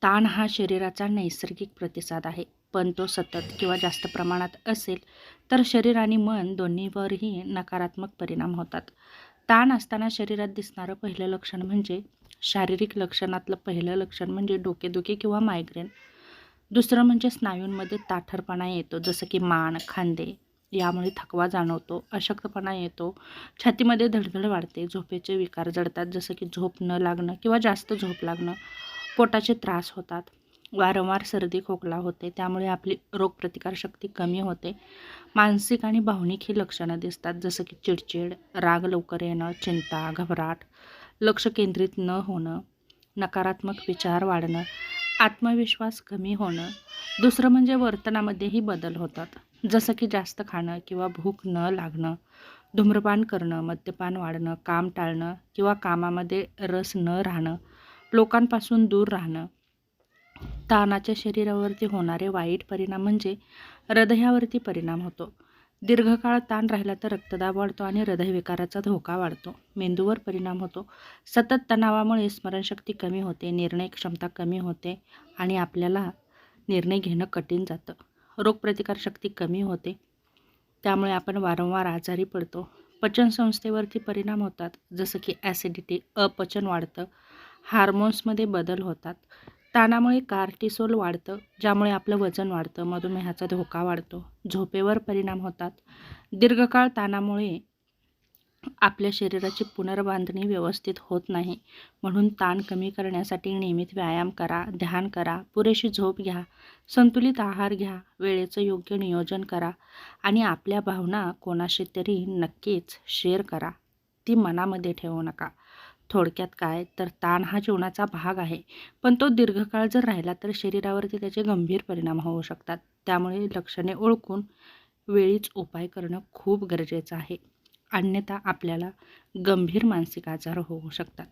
ताण हा शरीराचा नैसर्गिक प्रतिसाद आहे, पण तो सतत किंवा जास्त प्रमाणात असेल तर शरीर आणि मन दोन्हीवरही नकारात्मक परिणाम होतात. ताण असताना शरीरात दिसणारं पहिलं लक्षण म्हणजे शारीरिक लक्षणातलं पहिलं लक्षण म्हणजे डोकेदुखी किंवा मायग्रेन. दुसरं म्हणजे स्नायूंमध्ये ताठरपणा येतो, जसं की मान, खांदे यामुळे थकवा जाणवतो, अशक्तपणा येतो, छातीमध्ये धडधड वाढते, झोपेचे विकार जडतात, जसं की झोप न लागणं किंवा जास्त झोप लागणं, पोटाचे त्रास होतात, वारंवार सर्दी खोकला होते, त्यामुळे आपली रोगप्रतिकारशक्ती कमी होते. मानसिक आणि भावनिक ही लक्षणं दिसतात, जसं की चिडचिड, राग लवकर येणं, चिंता, घबराट, लक्ष केंद्रित न होणं, नकारात्मक विचार वाढणं, आत्मविश्वास कमी होणं. दुसरं म्हणजे वर्तनामध्येही बदल होतात, जसं की जास्त खाणं किंवा भूक न लागणं, धूम्रपान करणं, मद्यपान वाढणं, काम टाळणं किंवा कामामध्ये रस न राहणं, लोकांपासून दूर राहणं. ताणाच्या शरीरावरती होणारे वाईट परिणाम म्हणजे हृदयावरती परिणाम होतो. दीर्घकाळ ताण राहिला तर रक्तदाब वाढतो आणि हृदयविकाराचा धोका वाढतो. मेंदूवर परिणाम होतो. सतत तणावामुळे स्मरणशक्ती कमी होते, निर्णय क्षमता कमी होते आणि आपल्याला निर्णय घेणं कठीण जातं. रोगप्रतिकारशक्ती कमी होते, त्यामुळे आपण वारंवार आजारी पडतो. पचनसंस्थेवरती परिणाम होतात, जसं की ॲसिडिटी, अपचन वाढतं, हार्मोन्समध्ये बदल होतात. ताणामुळे कार्टिसोल वाढतं, ज्यामुळे आपलं वजन वाढतं, मधुमेहाचा धोका वाढतो. झोपेवर परिणाम होतात. दीर्घकाळ ताणामुळे आपल्या शरीराची पुनर्बांधणी व्यवस्थित होत नाही, म्हणून ताण कमी करण्यासाठी नियमित व्यायाम करा, ध्यान करा, पुरेशी झोप घ्या, संतुलित आहार घ्या, वेळेचं योग्य नियोजन करा आणि आपल्या भावना कोणाशी तरी नक्कीच शेअर करा. ती मनामध्ये ठेवू नका. थोडक्यात काय तर ताण हा जीवनाचा भाग आहे, पण तो दीर्घकाळ जर राहिला तर शरीरावरती त्याचे गंभीर परिणाम होऊ शकतात. त्यामुळे लक्षणे ओळखून वेळीच उपाय करणं खूप गरजेचं आहे, अन्यथा आपल्याला गंभीर मानसिक आजार होऊ शकतात.